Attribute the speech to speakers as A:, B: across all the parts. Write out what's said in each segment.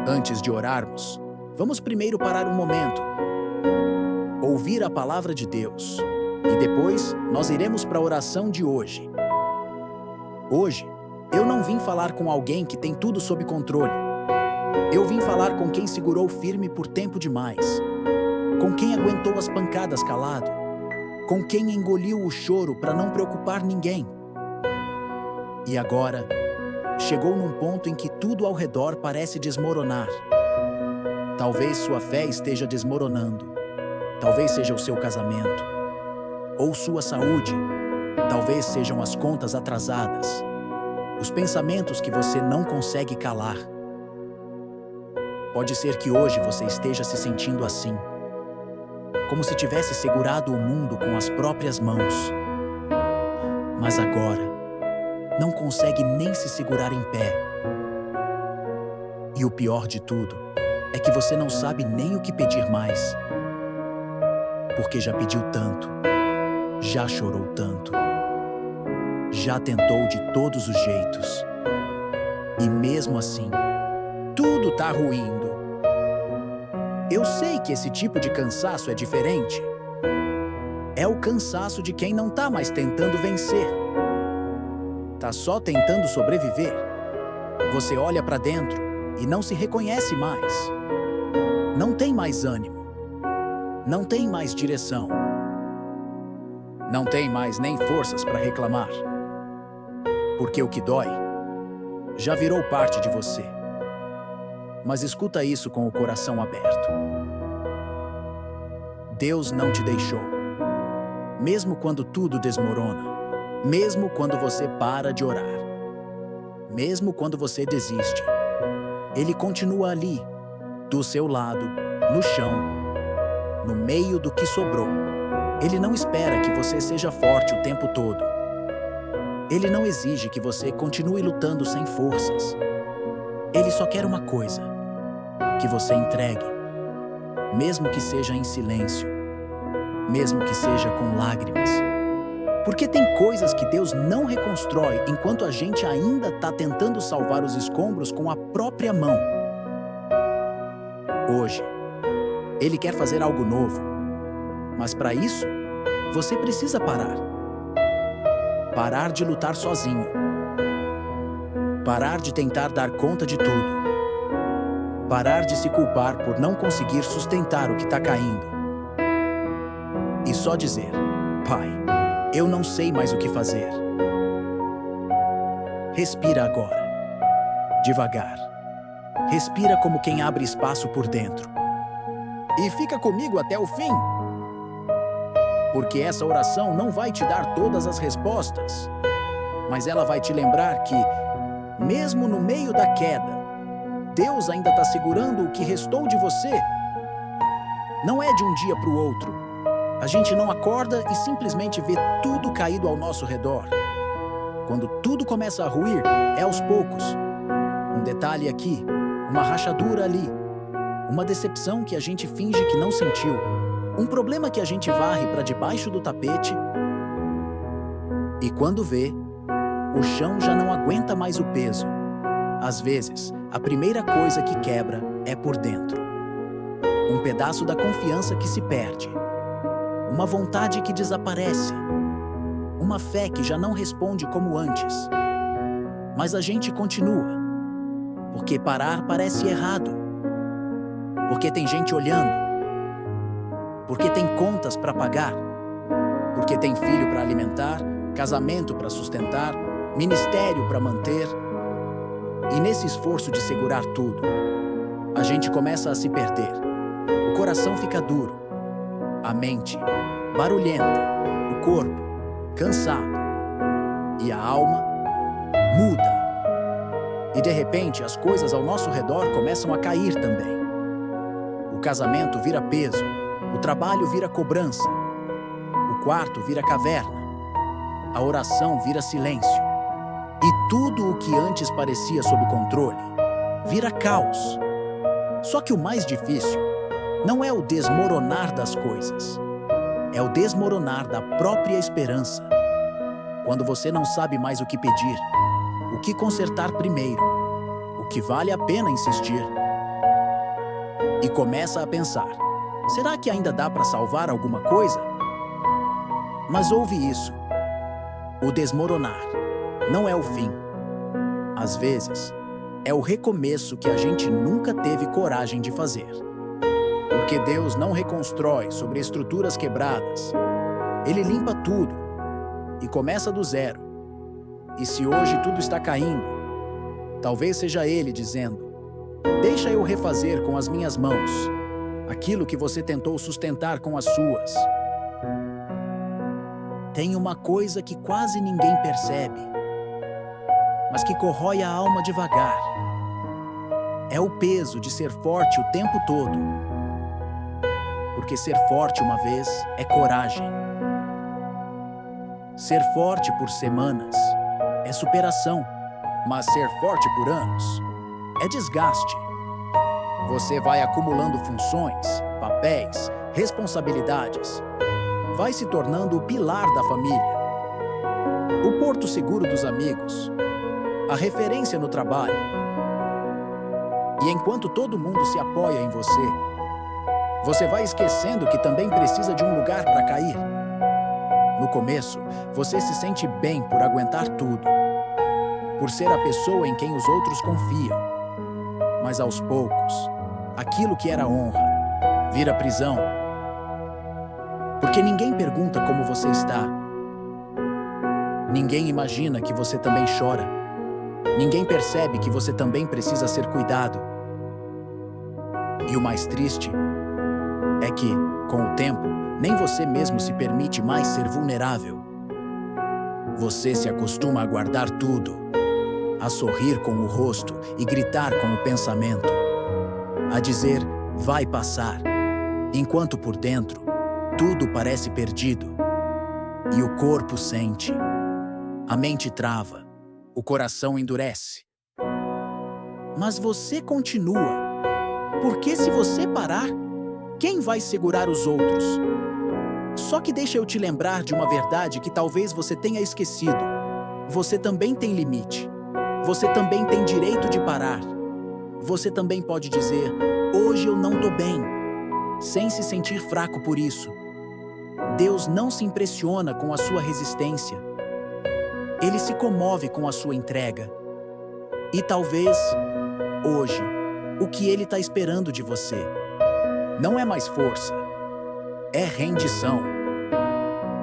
A: Antes de orarmos, vamos primeiro parar um momento, ouvir a palavra de Deus, e depois nós iremos para a oração de hoje. Hoje, eu não vim falar com alguém que tem tudo sob controle. Eu vim falar com quem segurou firme por tempo demais, com quem aguentou as pancadas calado, com quem engoliu o choro para não preocupar ninguém. E agora, chegou num ponto em que tudo ao redor parece desmoronar. Talvez sua fé esteja desmoronando. Talvez seja o seu casamento. Ou sua saúde. Talvez sejam as contas atrasadas. Os pensamentos que você não consegue calar. Pode ser que hoje você esteja se sentindo assim. Como se tivesse segurado o mundo com as próprias mãos. Mas agora, não consegue nem se segurar em pé. E o pior de tudo é que você não sabe nem o que pedir mais. Porque já pediu tanto, já chorou tanto, já tentou de todos os jeitos. E mesmo assim, tudo tá ruindo. Eu sei que esse tipo de cansaço é diferente. É o cansaço de quem não tá mais tentando vencer. Tá só tentando sobreviver. Você olha para dentro e não se reconhece mais. Não tem mais ânimo. Não tem mais direção. Não tem mais nem forças para reclamar. Porque o que dói já virou parte de você. Mas escuta isso com o coração aberto. Deus não te deixou. Mesmo quando tudo desmorona. Mesmo quando você para de orar. Mesmo quando você desiste. Ele continua ali, do seu lado, no chão, no meio do que sobrou. Ele não espera que você seja forte o tempo todo. Ele não exige que você continue lutando sem forças. Ele só quer uma coisa: que você entregue, mesmo que seja em silêncio, mesmo que seja com lágrimas. Porque tem coisas que Deus não reconstrói enquanto a gente ainda está tentando salvar os escombros com a própria mão. Hoje, Ele quer fazer algo novo, mas para isso, você precisa parar. Parar de lutar sozinho. Parar de tentar dar conta de tudo. Parar de se culpar por não conseguir sustentar o que está caindo. E só dizer: Pai, eu não sei mais o que fazer. Respira agora. Devagar. Respira como quem abre espaço por dentro. E fica comigo até o fim. Porque essa oração não vai te dar todas as respostas, mas ela vai te lembrar que, mesmo no meio da queda, Deus ainda está segurando o que restou de você. Não é de um dia para o outro. A gente não acorda e simplesmente vê tudo caído ao nosso redor. Quando tudo começa a ruir, é aos poucos. Um detalhe aqui, uma rachadura ali, uma decepção que a gente finge que não sentiu, um problema que a gente varre para debaixo do tapete. E quando vê, o chão já não aguenta mais o peso. Às vezes, a primeira coisa que quebra é por dentro. Um pedaço da confiança que se perde. Uma vontade que desaparece. Uma fé que já não responde como antes. Mas a gente continua. Porque parar parece errado. Porque tem gente olhando. Porque tem contas para pagar. Porque tem filho para alimentar, casamento para sustentar, ministério para manter. E nesse esforço de segurar tudo, a gente começa a se perder. O coração fica duro. A mente barulhenta, o corpo cansado e a alma muda. E de repente as coisas ao nosso redor começam a cair também. O casamento vira peso, o trabalho vira cobrança, o quarto vira caverna, a oração vira silêncio. E tudo o que antes parecia sob controle vira caos. Só que o mais difícil não é o desmoronar das coisas, é o desmoronar da própria esperança. Quando você não sabe mais o que pedir, o que consertar primeiro, o que vale a pena insistir, e começa a pensar: será que ainda dá para salvar alguma coisa? Mas ouve isso. O desmoronar não é o fim. Às vezes, é o recomeço que a gente nunca teve coragem de fazer. Porque Deus não reconstrói sobre estruturas quebradas. Ele limpa tudo e começa do zero. E se hoje tudo está caindo, talvez seja Ele dizendo: deixa eu refazer com as minhas mãos aquilo que você tentou sustentar com as suas. Tem uma coisa que quase ninguém percebe, mas que corrói a alma devagar. É o peso de ser forte o tempo todo. Porque ser forte uma vez é coragem. Ser forte por semanas é superação, mas ser forte por anos é desgaste. Você vai acumulando funções, papéis, responsabilidades. Vai se tornando o pilar da família, o porto seguro dos amigos, a referência no trabalho. E enquanto todo mundo se apoia em você, você vai esquecendo que também precisa de um lugar para cair. No começo, você se sente bem por aguentar tudo, por ser a pessoa em quem os outros confiam. Mas aos poucos, aquilo que era honra vira prisão. Porque ninguém pergunta como você está. Ninguém imagina que você também chora. Ninguém percebe que você também precisa ser cuidado. E o mais triste é que, com o tempo, nem você mesmo se permite mais ser vulnerável. Você se acostuma a guardar tudo, a sorrir com o rosto e gritar com o pensamento, a dizer, vai passar, enquanto por dentro, tudo parece perdido. E o corpo sente, a mente trava, o coração endurece. Mas você continua, porque se você parar, quem vai segurar os outros? Só que deixa eu te lembrar de uma verdade que talvez você tenha esquecido. Você também tem limite. Você também tem direito de parar. Você também pode dizer, hoje eu não tô bem, sem se sentir fraco por isso. Deus não se impressiona com a sua resistência. Ele se comove com a sua entrega. E talvez, hoje, o que Ele está esperando de você não é mais força, é rendição.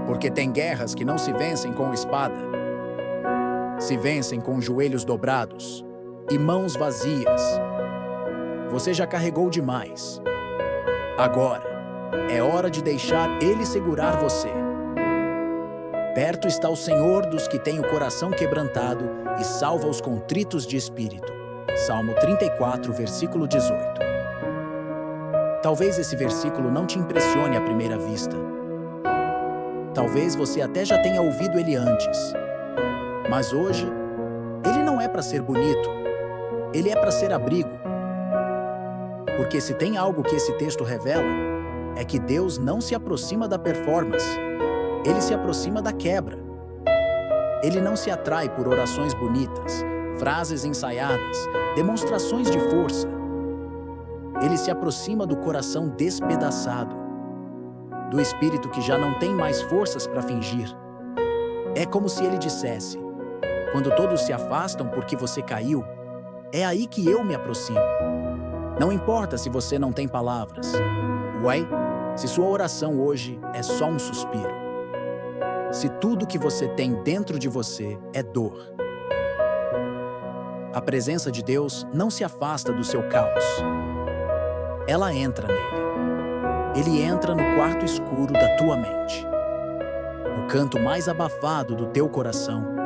A: Porque tem guerras que não se vencem com espada. Se vencem com joelhos dobrados e mãos vazias. Você já carregou demais. Agora, é hora de deixar Ele segurar você. Perto está o Senhor dos que têm o coração quebrantado e salva os contritos de espírito. Salmo 34, versículo 18. Talvez esse versículo não te impressione à primeira vista. Talvez você até já tenha ouvido ele antes. Mas hoje, ele não é para ser bonito. Ele é para ser abrigo. Porque se tem algo que esse texto revela, é que Deus não se aproxima da performance. Ele se aproxima da quebra. Ele não se atrai por orações bonitas, frases ensaiadas, demonstrações de força. Ele se aproxima do coração despedaçado, do espírito que já não tem mais forças para fingir. É como se ele dissesse, quando todos se afastam porque você caiu, é aí que eu me aproximo. Não importa se você não tem palavras. Ué, se sua oração hoje é só um suspiro. Se tudo que você tem dentro de você é dor. A presença de Deus não se afasta do seu caos. Ela entra nele. Ele entra no quarto escuro da tua mente, no canto mais abafado do teu coração,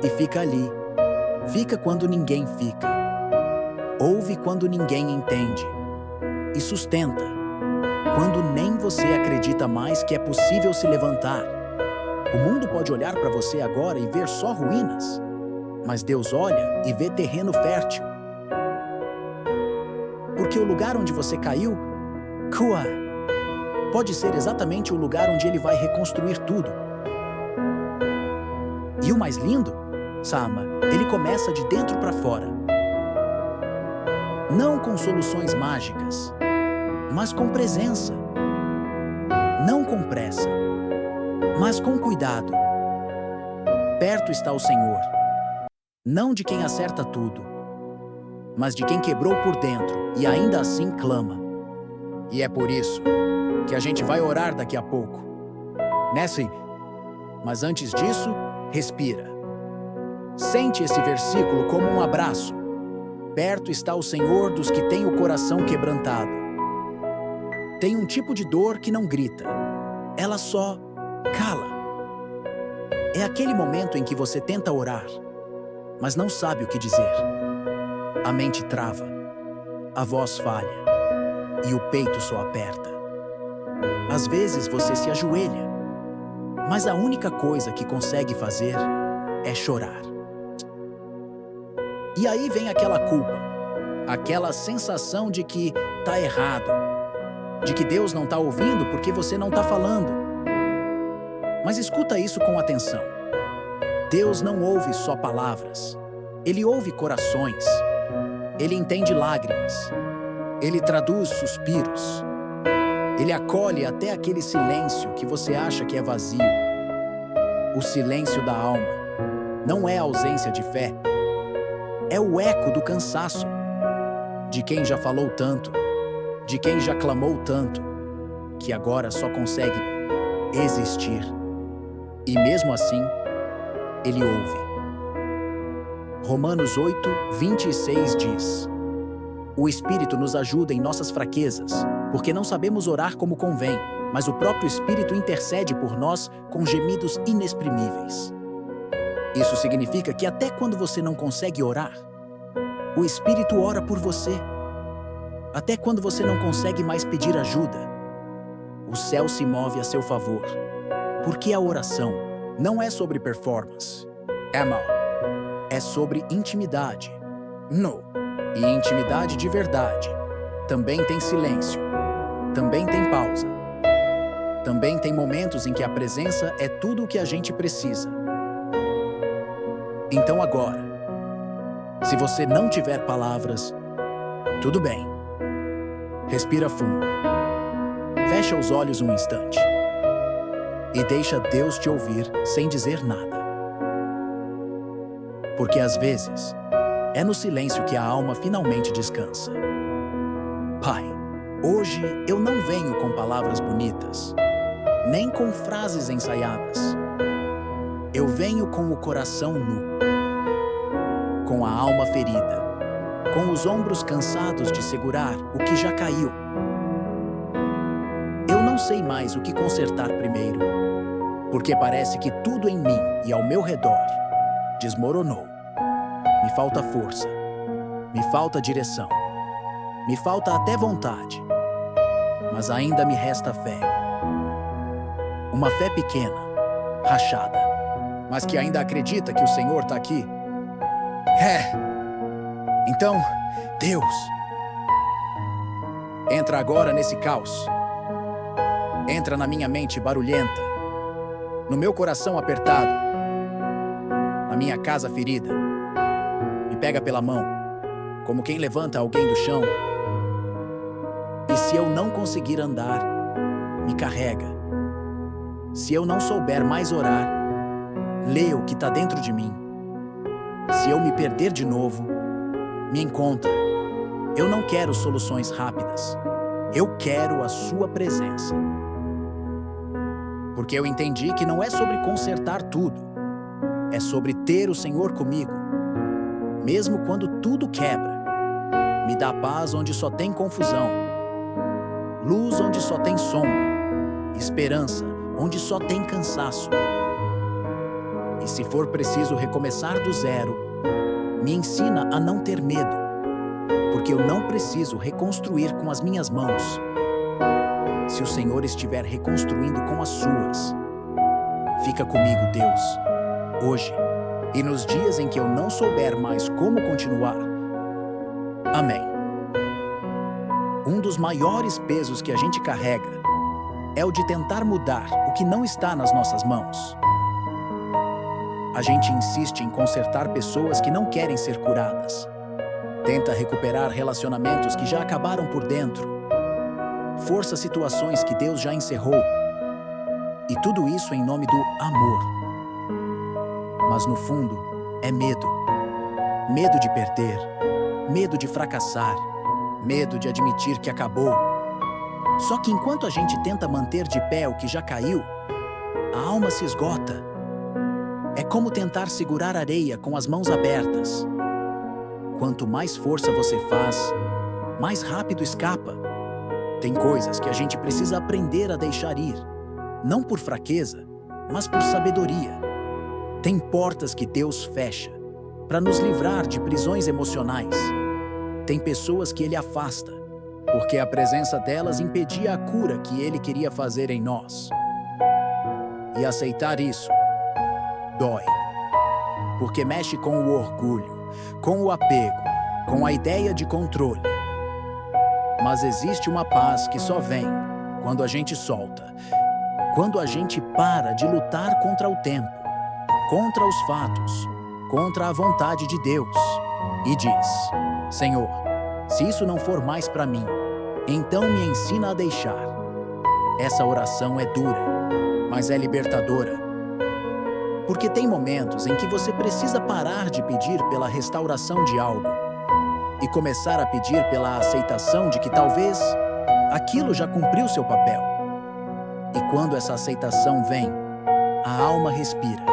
A: e fica ali. Fica quando ninguém fica. Ouve quando ninguém entende. E sustenta quando nem você acredita mais que é possível se levantar. O mundo pode olhar para você agora e ver só ruínas, mas Deus olha e vê terreno fértil. Porque o lugar onde você caiu, pode ser exatamente o lugar onde Ele vai reconstruir tudo. E o mais lindo, Sama, ele começa de dentro para fora. Não com soluções mágicas, mas com presença. Não com pressa, mas com cuidado. Perto está o Senhor, não de quem acerta tudo, mas de quem quebrou por dentro e ainda assim clama. E é por isso que a gente vai orar daqui a pouco. Sim, mas antes disso, respira. Sente esse versículo como um abraço. Perto está o Senhor dos que têm o coração quebrantado. Tem um tipo de dor que não grita, ela só cala. É aquele momento em que você tenta orar, mas não sabe o que dizer. A mente trava, a voz falha e o peito só aperta. Às vezes você se ajoelha, mas a única coisa que consegue fazer é chorar. E aí vem aquela culpa, aquela sensação de que tá errado, de que Deus não tá ouvindo porque você não tá falando. Mas escuta isso com atenção. Deus não ouve só palavras, Ele ouve corações, Ele entende lágrimas, Ele traduz suspiros, Ele acolhe até aquele silêncio que você acha que é vazio. O silêncio da alma não é ausência de fé, é o eco do cansaço, de quem já falou tanto, de quem já clamou tanto, que agora só consegue existir. E mesmo assim, Ele ouve. Romanos 8, 26 diz: O Espírito nos ajuda em nossas fraquezas, porque não sabemos orar como convém, mas o próprio Espírito intercede por nós com gemidos inexprimíveis. Isso significa que até quando você não consegue orar, o Espírito ora por você. Até quando você não consegue mais pedir ajuda, o céu se move a seu favor. Porque a oração não é sobre performance. É sobre intimidade. E intimidade de verdade. Também tem silêncio. Também tem pausa. Também tem momentos em que a presença é tudo o que a gente precisa. Então agora, se você não tiver palavras, tudo bem. Respira fundo. Fecha os olhos um instante. E deixa Deus te ouvir sem dizer nada. Porque às vezes, é no silêncio que a alma finalmente descansa. Pai, hoje eu não venho com palavras bonitas, nem com frases ensaiadas. Eu venho com o coração nu, com a alma ferida, com os ombros cansados de segurar o que já caiu. Eu não sei mais o que consertar primeiro, porque parece que tudo em mim e ao meu redor desmoronou. Me falta força, me falta direção, me falta até vontade, mas ainda me resta fé. Uma fé pequena, rachada, mas que ainda acredita que o Senhor está aqui. Então, Deus, entra agora nesse caos. Entra na minha mente barulhenta, no meu coração apertado, na minha casa ferida. Me pega pela mão, como quem levanta alguém do chão. E se eu não conseguir andar, me carrega. Se eu não souber mais orar, lê o que está dentro de mim. Se eu me perder de novo, me encontra. Eu não quero soluções rápidas. Eu quero a sua presença. Porque eu entendi que não é sobre consertar tudo. É sobre ter o Senhor comigo. Mesmo quando tudo quebra. Me dá paz onde só tem confusão. Luz onde só tem sombra. Esperança onde só tem cansaço. E se for preciso recomeçar do zero, me ensina a não ter medo, porque eu não preciso reconstruir com as minhas mãos. Se o Senhor estiver reconstruindo com as suas, fica comigo, Deus, hoje e nos dias em que eu não souber mais como continuar. Amém. Um dos maiores pesos que a gente carrega é o de tentar mudar o que não está nas nossas mãos. A gente insiste em consertar pessoas que não querem ser curadas. Tenta recuperar relacionamentos que já acabaram por dentro. Força situações que Deus já encerrou. E tudo isso em nome do amor. Mas no fundo, é medo. Medo de perder. Medo de fracassar. Medo de admitir que acabou. Só que enquanto a gente tenta manter de pé o que já caiu, a alma se esgota. É como tentar segurar areia com as mãos abertas. Quanto mais força você faz, mais rápido escapa. Tem coisas que a gente precisa aprender a deixar ir, não por fraqueza, mas por sabedoria. Tem portas que Deus fecha para nos livrar de prisões emocionais. Tem pessoas que Ele afasta, porque a presença delas impedia a cura que Ele queria fazer em nós. E aceitar isso dói, porque mexe com o orgulho, com o apego, com a ideia de controle. Mas existe uma paz que só vem quando a gente solta, quando a gente para de lutar contra o tempo, contra os fatos, contra a vontade de Deus e diz: Senhor, se isso não for mais para mim, então me ensina a deixar. Essa oração é dura, mas é libertadora. Porque tem momentos em que você precisa parar de pedir pela restauração de algo e começar a pedir pela aceitação de que talvez aquilo já cumpriu seu papel. E quando essa aceitação vem, a alma respira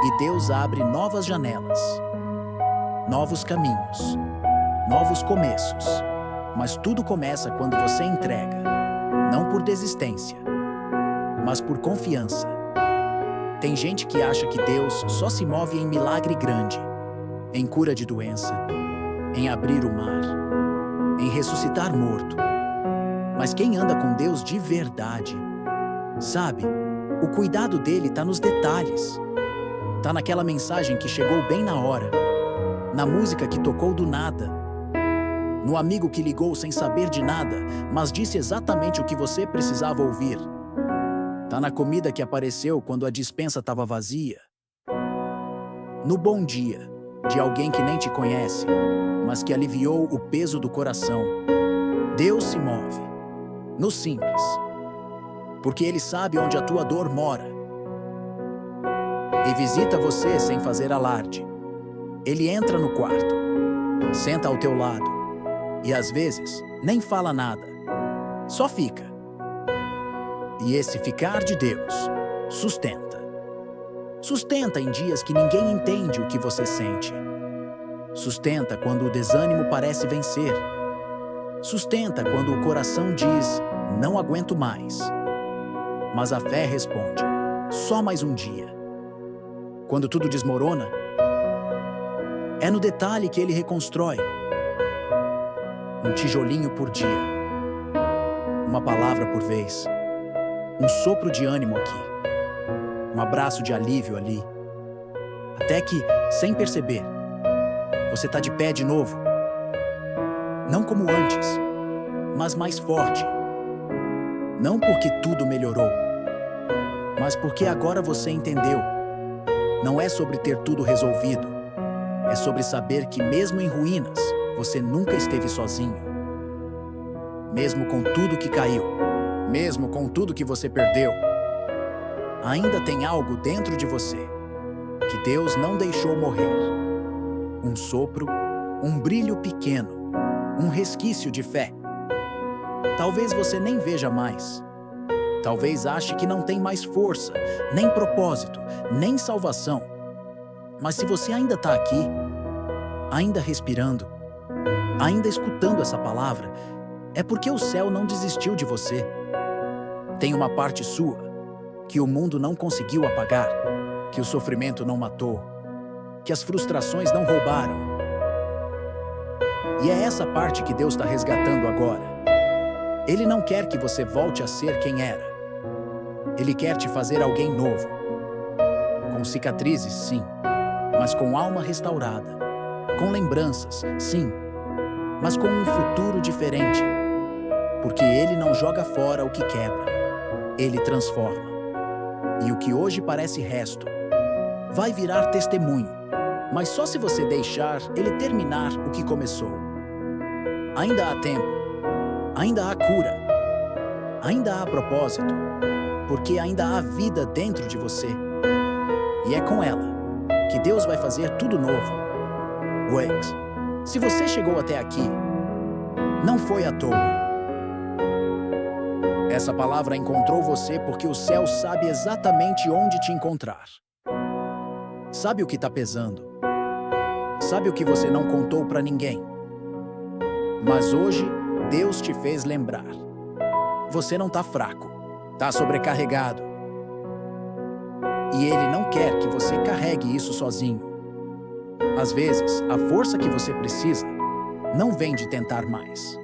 A: e Deus abre novas janelas, novos caminhos, novos começos. Mas tudo começa quando você entrega, não por desistência, mas por confiança. Tem gente que acha que Deus só se move em milagre grande, em cura de doença, em abrir o mar, em ressuscitar morto. Mas quem anda com Deus de verdade, sabe, o cuidado dele está nos detalhes. Está naquela mensagem que chegou bem na hora, na música que tocou do nada, no amigo que ligou sem saber de nada, mas disse exatamente o que você precisava ouvir. Tá na comida que apareceu quando a despensa estava vazia. No bom dia de alguém que nem te conhece, mas que aliviou o peso do coração. Deus se move no simples, porque Ele sabe onde a tua dor mora. E visita você sem fazer alarde. Ele entra no quarto, senta ao teu lado e às vezes nem fala nada, só fica. E esse ficar de Deus sustenta. Sustenta em dias que ninguém entende o que você sente. Sustenta quando o desânimo parece vencer. Sustenta quando o coração diz: não aguento mais. Mas a fé responde: só mais um dia. Quando tudo desmorona, é no detalhe que ele reconstrói. Um tijolinho por dia. Uma palavra por vez. Um sopro de ânimo aqui, um abraço de alívio ali, até que, sem perceber, você está de pé de novo. Não como antes, mas mais forte. Não porque tudo melhorou, mas porque agora você entendeu. Não é sobre ter tudo resolvido, é sobre saber que mesmo em ruínas, você nunca esteve sozinho. Mesmo com tudo que caiu, mesmo com tudo que você perdeu, ainda tem algo dentro de você que Deus não deixou morrer. Um sopro, um brilho pequeno, um resquício de fé. Talvez você nem veja mais. Talvez ache que não tem mais força, nem propósito, nem salvação. Mas se você ainda está aqui, ainda respirando, ainda escutando essa palavra, é porque o céu não desistiu de você. Tem uma parte sua que o mundo não conseguiu apagar, que o sofrimento não matou, que as frustrações não roubaram. E é essa parte que Deus está resgatando agora. Ele não quer que você volte a ser quem era. Ele quer te fazer alguém novo. Com cicatrizes, sim, mas com alma restaurada. Com lembranças, sim, mas com um futuro diferente. Porque Ele não joga fora o que quebra. Ele transforma. E o que hoje parece resto, vai virar testemunho, mas só se você deixar ele terminar o que começou. Ainda há tempo, ainda há cura, ainda há propósito, porque ainda há vida dentro de você. E é com ela que Deus vai fazer tudo novo. Wakes, se você chegou até aqui, não foi à toa. Essa palavra encontrou você porque o céu sabe exatamente onde te encontrar. Sabe o que está pesando. Sabe o que você não contou para ninguém. Mas hoje, Deus te fez lembrar. Você não está fraco, está sobrecarregado. E Ele não quer que você carregue isso sozinho. Às vezes, a força que você precisa não vem de tentar mais.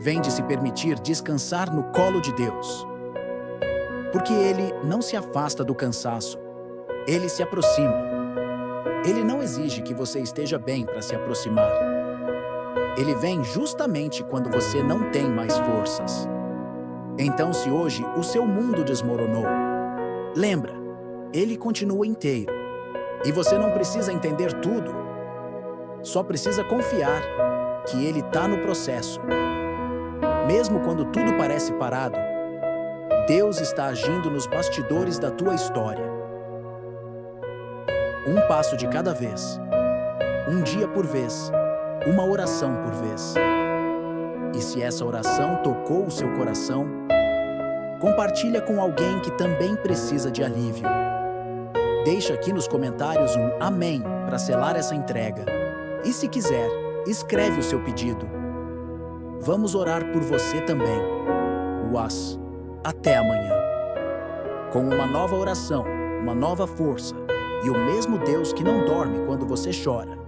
A: Vem de se permitir descansar no colo de Deus. Porque Ele não se afasta do cansaço. Ele se aproxima. Ele não exige que você esteja bem para se aproximar. Ele vem justamente quando você não tem mais forças. Então, se hoje o seu mundo desmoronou, lembra, Ele continua inteiro. E você não precisa entender tudo. Só precisa confiar que Ele está no processo. Mesmo quando tudo parece parado, Deus está agindo nos bastidores da tua história. Um passo de cada vez, um dia por vez, uma oração por vez. E se essa oração tocou o seu coração, compartilha com alguém que também precisa de alívio. Deixa aqui nos comentários um amém para selar essa entrega. E se quiser, escreve o seu pedido. Vamos orar por você também. Até amanhã. Com uma nova oração, uma nova força e o mesmo Deus que não dorme quando você chora.